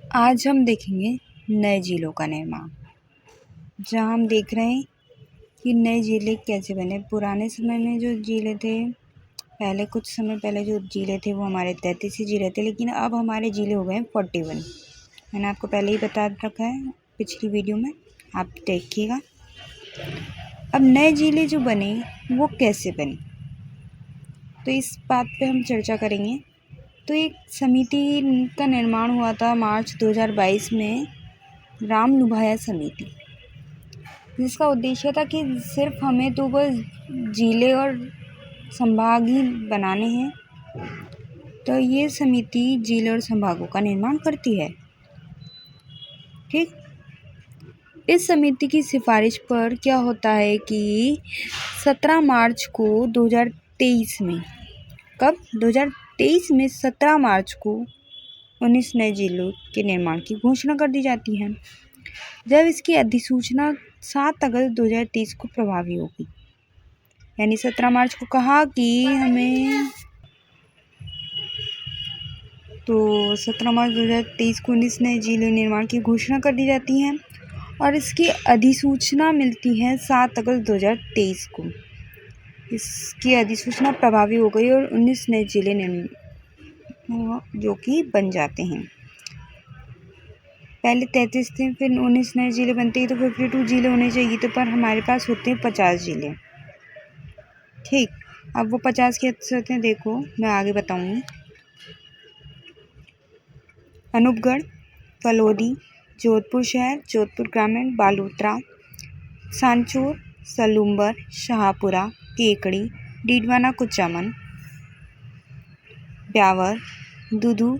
आज हम देखेंगे नए जिलों का निर्माण, जहाँ हम देख रहे हैं कि नए जिले कैसे बने। पुराने समय में जो जिले थे, कुछ समय पहले जो जिले थे वो हमारे 33 ही जिले थे, लेकिन अब हमारे जिले हो गए हैं 41। मैंने आपको पहले ही बता रखा है पिछली वीडियो में, आप देखिएगा। अब नए जिले जो बने वो कैसे बने, तो इस बात पे हम चर्चा करेंगे। तो एक समिति का निर्माण हुआ था मार्च 2022 में, राम लुभाया समिति, जिसका उद्देश्य था कि सिर्फ हमें तो बस जिले और संभाग ही बनाने हैं। तो ये समिति जिले और संभागों का निर्माण करती है। ठीक, इस समिति की सिफारिश पर क्या होता है कि 17 मार्च को 2023 में, कब 2023 में 17 मार्च को 19 नए जिलों के निर्माण की घोषणा कर दी जाती है, जब इसकी अधिसूचना 7 अगस्त 2023 को प्रभावी होगी। यानी 17 मार्च को कहा कि हमें, तो 17 मार्च 2023 को 19 नए जिले निर्माण की घोषणा कर दी जाती है और इसकी अधिसूचना मिलती है 7 अगस्त 2023 को। इसकी अधिसूचना प्रभावी हो गई और 19 नए जिले जो कि बन जाते हैं। पहले 33 थे, फिर 19 नए जिले बनते हैं, तो 52 जिले होने चाहिए, तो पर हमारे पास होते हैं 50 जिले। ठीक, अब वो 50 के होते हैं, देखो मैं आगे बताऊंगी। अनूपगढ़, फलोदी, जोधपुर शहर, जोधपुर ग्रामीण, बालोतरा, सांचौर, सलूम्बर, शाहपुरा, केकड़ी, डीडवाना कुचामन, ब्यावर, दुदू,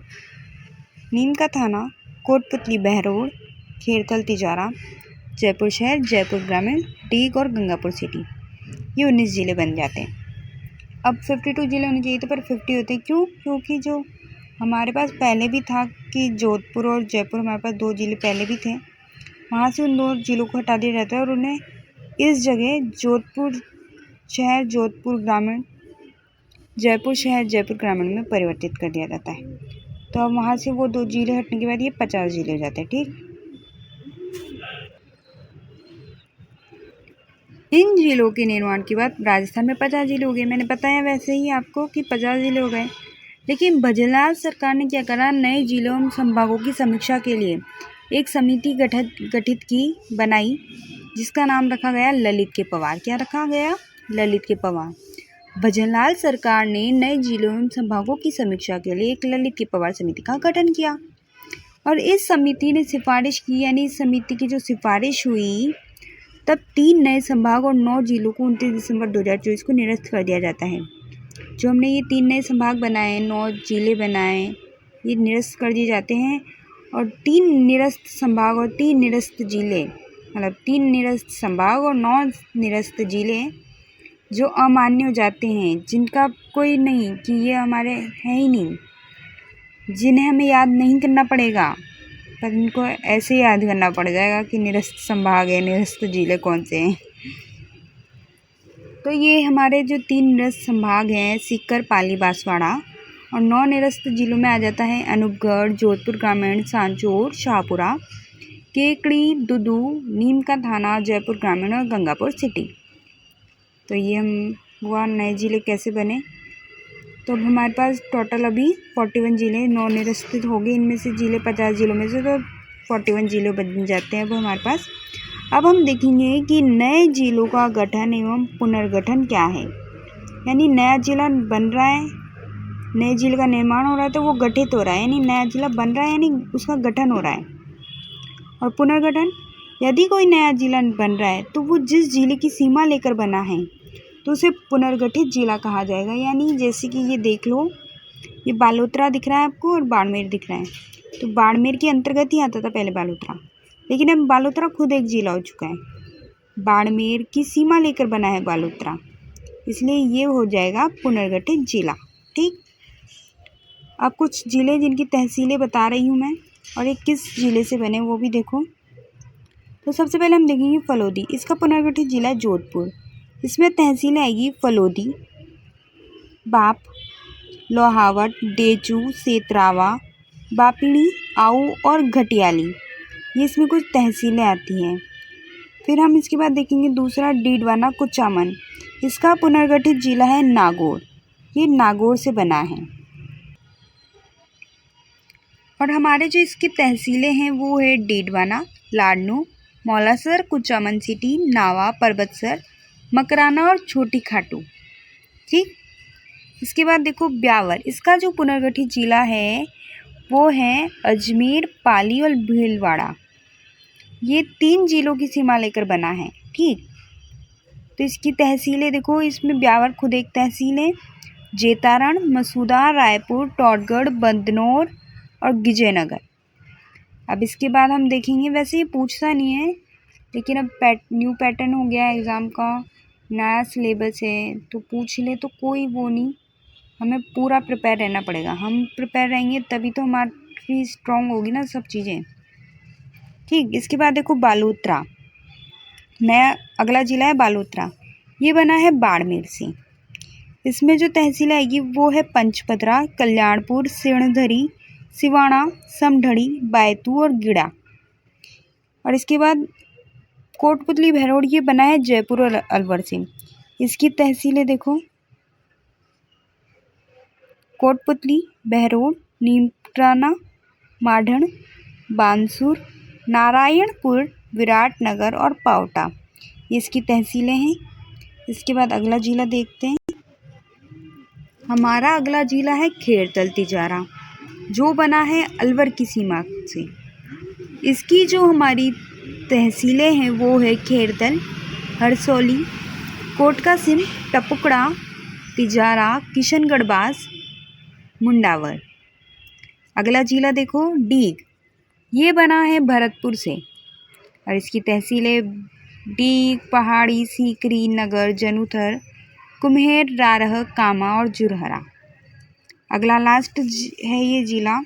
नीम का थाना, कोटपुतली बहरोड, खेरथल तिजारा, जयपुर शहर, जयपुर ग्रामीण, डीग और गंगापुर सिटी, ये 19 जिले बन जाते हैं। अब 52 जिले होने चाहिए, तो पर 50 होते हैं। क्यों? क्योंकि जो हमारे पास पहले भी था कि जोधपुर और जयपुर, हमारे पास 2 जिले पहले भी थे, वहाँ से उन 2 जिलों को हटा दिया जाता है और उन्हें इस जगह जोधपुर शहर, जोधपुर ग्रामीण, जयपुर शहर, जयपुर ग्रामीण में परिवर्तित कर दिया जाता है। तो अब वहाँ से वो 2 जिले हटने के बाद ये 50 जिले हो जाते हैं। ठीक, इन जिलों के निर्माण के बाद राजस्थान में 50 जिले हो गए। मैंने बताया वैसे ही आपको कि 50 जिले हो गए, लेकिन भजनलाल सरकार ने क्या करा, नए जिलों और संभागों की समीक्षा के लिए एक समिति गठित की, बनाई, जिसका नाम रखा गया ललित के पवार। क्या रखा गया? ललित के पवार। भजनलाल सरकार ने नए जिलों एवं संभागों की समीक्षा के लिए एक ललित के पवार समिति का गठन किया और इस समिति ने सिफारिश की, यानी इस समिति की जो सिफारिश हुई, तब 3 नए संभाग और 9 जिलों को 29 दिसंबर 2024 को निरस्त कर दिया जाता है। जो हमने ये 3 नए संभाग बनाए, 9 जिले बनाए, ये निरस्त कर दिए जाते हैं और 3 निरस्त संभाग और 3 निरस्त जिले, मतलब 3 निरस्त संभाग और 9 निरस्त जिले जो अमान्य हो जाते हैं, जिनका कोई नहीं, कि ये हमारे हैं ही नहीं, जिन्हें हमें याद नहीं करना पड़ेगा, पर इनको ऐसे याद करना पड़ जाएगा कि निरस्त संभाग है, निरस्त जिले कौन से हैं। तो ये हमारे जो 3 निरस्त संभाग हैं, सीकर, पाली, बांसवाड़ा, और 9 निरस्त जिलों में आ जाता है अनूपगढ़, जोधपुर ग्रामीण, सांचौर, शाहपुरा, केकड़ी, दुदू, नीम का थाना, जयपुर ग्रामीण और गंगापुर सिटी। तो ये हम हुआ नए जिले कैसे बने। तो अब हमारे पास टोटल अभी 41 जिले, 9 निरस्त हो गए, इनमें से जिले 50 जिलों में से, तो 41 जिले बन जाते हैं अब हमारे पास। अब हम देखेंगे कि नए जिलों का गठन एवं पुनर्गठन क्या है। यानी नया जिला बन रहा है, नए जिले का निर्माण हो रहा है, तो वो गठित हो रहा है, यानी नया जिला बन रहा है, यानी उसका गठन हो रहा है। और पुनर्गठन, यदि कोई नया जिला बन रहा है तो वो जिस जिले की सीमा लेकर बना है, तो उसे पुनर्गठित जिला कहा जाएगा। यानी जैसे कि ये देख लो, ये बालोतरा दिख रहा है आपको और बाड़मेर दिख रहा है, तो बाड़मेर के अंतर्गत ही आता था पहले बालोतरा, लेकिन अब बालोतरा खुद एक जिला हो चुका है, बाड़मेर की सीमा लेकर बना है बालोतरा, इसलिए ये हो जाएगा पुनर्गठित जिला। ठीक, अब कुछ जिले जिनकी तहसीलें बता रही हूँ मैं, और ये किस जिले से बने वो भी देखो। तो सबसे पहले हम देखेंगे फलोदी, इसका पुनर्गठित जिला है जोधपुर, इसमें तहसीलें आएगी फलोदी, बाप, लोहावट, डेचू, सेतरावा, बापली, आऊ और घटियाली, ये इसमें कुछ तहसीलें आती हैं। फिर हम इसके बाद देखेंगे दूसरा डीडवाना कुचामन, इसका पुनर्गठित जिला है नागौर, ये नागौर से बना है। और हमारे जो इसकी तहसीलें हैं वो है डीडवाना, लाडनू, मौलासर, कुचामन सिटी, नावा, परबतसर, मकराना और छोटी खाटू। ठीक, इसके बाद देखो ब्यावर, इसका जो पुनर्गठित जिला है वो है अजमेर, पाली और भीलवाड़ा, ये 3 जिलों की सीमा लेकर बना है। ठीक, तो इसकी तहसीलें देखो, इसमें ब्यावर खुद एक तहसील है, जेतारण, मसूदा, रायपुर, टॉटगढ़, बंदनौर और विजयनगर। अब इसके बाद हम देखेंगे, वैसे ये पूछता नहीं है लेकिन अब न्यू पैटर्न हो गया है एग्ज़ाम का, नया सिलेबस है तो पूछ ले तो कोई वो नहीं, हमें पूरा प्रिपेयर रहना पड़ेगा। हम प्रिपेयर रहेंगे तभी तो हमारी स्ट्रॉन्ग होगी ना सब चीज़ें। ठीक, इसके बाद देखो बालोतरा, नया अगला जिला है बालोतरा, ये बना है बाड़मेर से। इसमें जो तहसील आएगी वो है पंचपदरा, कल्याणपुर, सिणधरी, सिवाना, समढड़ी, बैतू और गिड़ा। और इसके बाद कोटपुतली भैरोड, ये बना है जयपुर और अलवर से। इसकी तहसीलें देखो, कोटपुतली, बहरोड, नीमराना, माढ़न, बानसूर, नारायणपुर, विराटनगर और पावटा, ये इसकी तहसीलें हैं। इसके बाद अगला जिला देखते हैं, हमारा अगला जिला है खेड़तल तिजारा, जो बना है अलवर की सीमा से। इसकी जो हमारी तहसीलें हैं वो है खेड़तल, हरसौली, कोटका सिम, टपुकड़ा, तिजारा, किशनगढ़ बास, मुंडावर। अगला जिला देखो डीग, ये बना है भरतपुर से और इसकी तहसीलें डीग, पहाड़ी, सीकरी, नगर, जनुथर, कुम्हेर, रारह, कामा और जुरहरा। अगला लास्ट है ये जिला,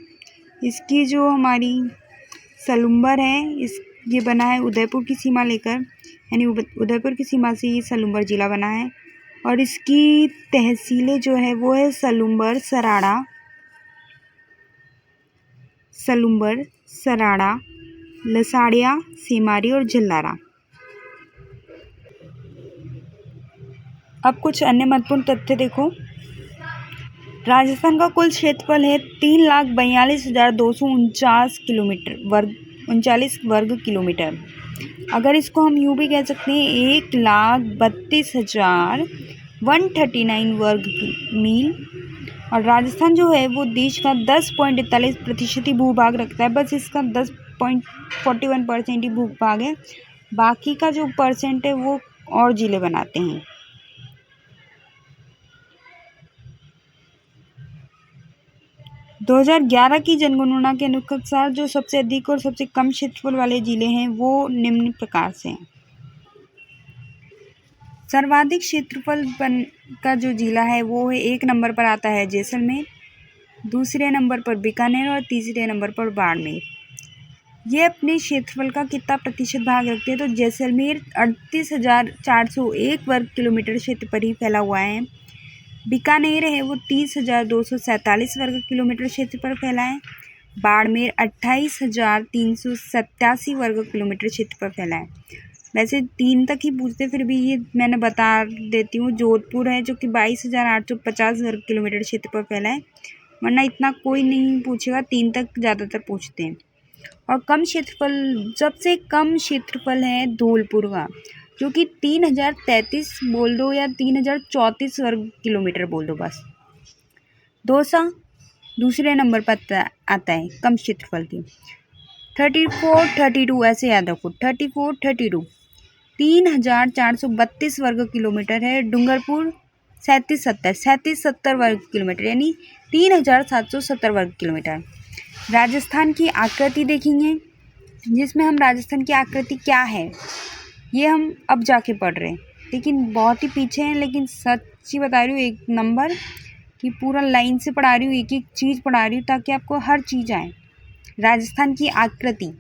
इसकी जो हमारी सलुम्बर है, ये बना है उदयपुर की सीमा लेकर, यानी उदयपुर की सीमा से ये सलुम्बर जिला बना है। और इसकी तहसीलें जो है वो है सलुम्बर, सराड़ा, लसाड़िया, सेमारी और झल्लारा। अब कुछ अन्य महत्वपूर्ण तथ्य देखो, राजस्थान का कुल क्षेत्रफल है 3,42,249 वर्ग किलोमीटर। अगर इसको हम यूँ भी कह सकते हैं 1,32,139 वर्ग मील। और राजस्थान जो है वो देश का 10.41% ही भूभाग रखता है, बस इसका 10.41% ही भूभाग है, बाकी का जो परसेंट है वो और ज़िले बनाते हैं। – 2011 की जनगणना के अनुसार जो सबसे अधिक और सबसे कम क्षेत्रफल वाले जिले हैं वो निम्न प्रकार से हैं। सर्वाधिक क्षेत्रफल का जो जिला है वो है 1 नंबर पर आता है जैसलमेर, दूसरे नंबर पर बीकानेर और तीसरे नंबर पर बाड़मेर। ये अपने क्षेत्रफल का कितना प्रतिशत भाग रखते हैं, तो जैसलमेर 38,401 वर्ग किलोमीटर क्षेत्र पर ही फैला हुआ है। बीकानेर है वो 30,247 वर्ग किलोमीटर क्षेत्र पर फैला है। बाड़मेर 28,387 वर्ग किलोमीटर क्षेत्र पर फैला है। वैसे 3 तक ही पूछते, फिर भी ये मैंने बता देती हूँ। जोधपुर है जो कि 22,850 वर्ग किलोमीटर क्षेत्र पर फैला है, वरना इतना कोई नहीं पूछेगा, 3 तक ज़्यादातर पूछते हैं। और कम क्षेत्रफल, सबसे कम क्षेत्रफल है धौलपुर का, जो कि 3,033 बोल दो या 3,034 वर्ग किलोमीटर बोल दो बस। दौसा दूसरे नंबर पर आता है कम क्षेत्रफल की, 34-32 ऐसे याद रखो, 34-32 3,432 वर्ग किलोमीटर है। डूंगरपुर 37-70 वर्ग किलोमीटर, यानी 3,770 वर्ग किलोमीटर। राजस्थान की आकृति देखेंगे, जिसमें हम राजस्थान की आकृति क्या है ये हम अब जाके पढ़ रहे हैं, लेकिन बहुत ही पीछे हैं। लेकिन सच्ची बता रही हूँ, 1 नंबर कि पूरा लाइन से पढ़ा रही हूँ, एक एक चीज़ पढ़ा रही हूँ ताकि आपको हर चीज़ आए। राजस्थान की आकृति,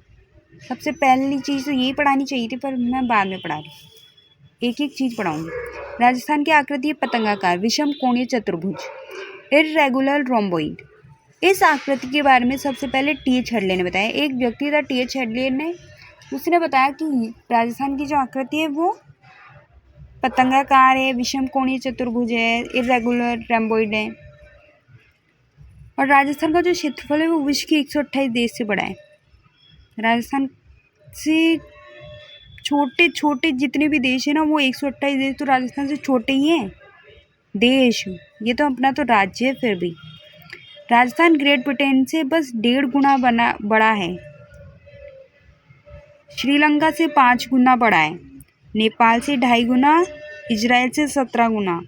सबसे पहली चीज़ तो यही पढ़ानी चाहिए थी, पर मैं बाद में पढ़ा रही हूँ, एक एक चीज़ पढ़ाऊँगी। राजस्थान की आकृति है पतंगाकार, विषम कोणीय चतुर्भुज, इर्रेगुलर रोम्बोइड, इस आकृति के बारे में सबसे पहले टी.एच. हेडले ने बताया। एक व्यक्ति था टी.एच. हेडले ने, उसने बताया कि राजस्थान की जो आकृति है वो पतंगाकार है, विषम कोणीय चतुर्भुज है, इरेगुलर रैम्बोइड है। और राजस्थान का जो क्षेत्रफल है वो विश्व के 128 देश से बड़ा है। राजस्थान से छोटे छोटे जितने भी देश है ना, वो 128 देश तो राजस्थान से छोटे ही हैं देश। ये तो अपना तो राज्य है। फिर भी राजस्थान ग्रेट ब्रिटेन से बस 1.5 गुना बड़ा है, श्रीलंका से 5 गुना बड़ा है, नेपाल से 2.5 गुना, इजराइल से 17 गुना,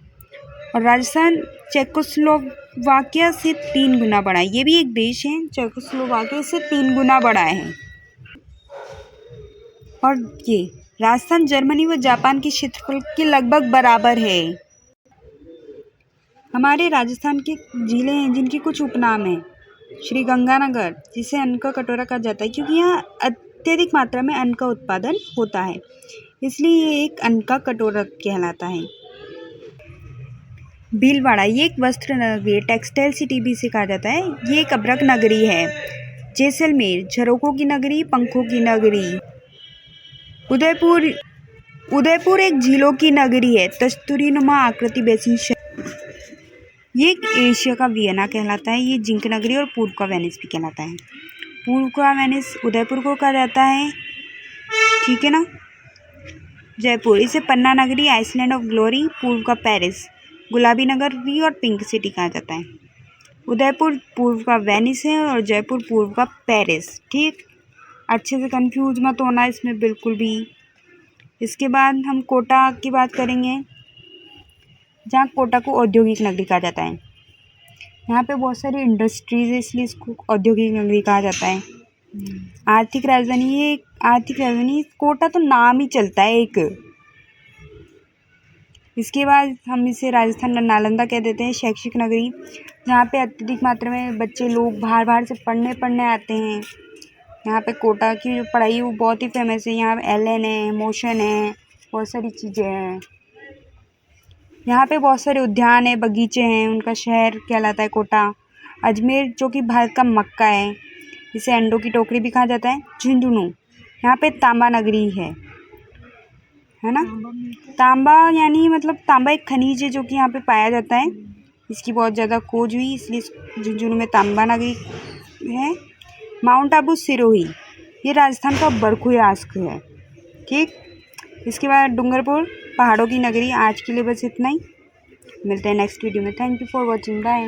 और राजस्थान चेकोस्लोवाकिया से 3 गुना बड़ा है। ये भी एक देश है, चेकोस्लोवाकिया से 3 गुना बड़ा है। और ये राजस्थान जर्मनी व जापान के क्षेत्रफल के लगभग बराबर है। हमारे राजस्थान के जिले हैं जिनके कुछ उपनाम हैं। श्री गंगानगर, जिसे अन्न का कटोरा कहा जाता है क्योंकि यहाँ अत्यधिक मात्रा में अन्न का उत्पादन होता है, इसलिए ये एक अन्न का कटोरा कहलाता है। भीलवाड़ा, ये एक वस्त्र नगरी है, टेक्सटाइल सिटी भी इसे कहा जाता है। ये एक अभ्रक नगरी है। जैसलमेर, झरोकों की नगरी, पंखों की नगरी। उदयपुर एक झीलों की नगरी है, तस्तूरी नुमा आकृति बेसिन शहर। ये एक एशिया का वियना कहलाता है। ये जिंक नगरी और पूर्व का वेनिस भी कहलाता है। पूर्व का वेनिस उदयपुर को कहा जाता है, ठीक है ना। जयपुर, इसे पन्ना नगरी, आइसलैंड ऑफ ग्लोरी, पूर्व का पेरिस, गुलाबी नगरी और पिंक सिटी कहा जाता है। उदयपुर पूर्व का वेनिस है और जयपुर पूर्व का पेरिस, ठीक। अच्छे से कंफ्यूज मत होना इसमें बिल्कुल भी। इसके बाद हम कोटा की बात करेंगे, जहाँ कोटा को औद्योगिक नगरी कहा जाता है। यहाँ पे बहुत सारी इंडस्ट्रीज है, इसलिए इसको औद्योगिक नगरी कहा जाता है। आर्थिक राजधानी कोटा तो नाम ही चलता है एक। इसके बाद हम इसे राजस्थान नालंदा कह देते हैं, शैक्षिक नगरी, जहाँ पे अत्यधिक मात्रा में बच्चे लोग बाहर से पढ़ने आते हैं। यहाँ पे कोटा की जो पढ़ाई है वो बहुत ही फेमस है। यहाँ LN है, मोशन है, बहुत सारी चीज़ें हैं। यहाँ पे बहुत सारे उद्यान है, बगीचे हैं, उनका शहर कहलाता है कोटा। अजमेर, जो कि भारत का मक्का है, इसे अंडों की टोकरी भी कहा जाता है। झुंझुनू, यहाँ पे तांबा नगरी है ना। तांबा यानी मतलब तांबा एक खनिज है जो कि यहाँ पे पाया जाता है। इसकी बहुत ज़्यादा खोज हुई, इसलिए झुंझुनू में तांबा नगरी है। माउंट आबू सिरोही, ये राजस्थान का बरखुयास्क है, ठीक। इसके बाद डूंगरपुर, पहाड़ों की नगरी। आज के लिए बस इतना ही, मिलते हैं नेक्स्ट वीडियो में। Thank you for watching, bye.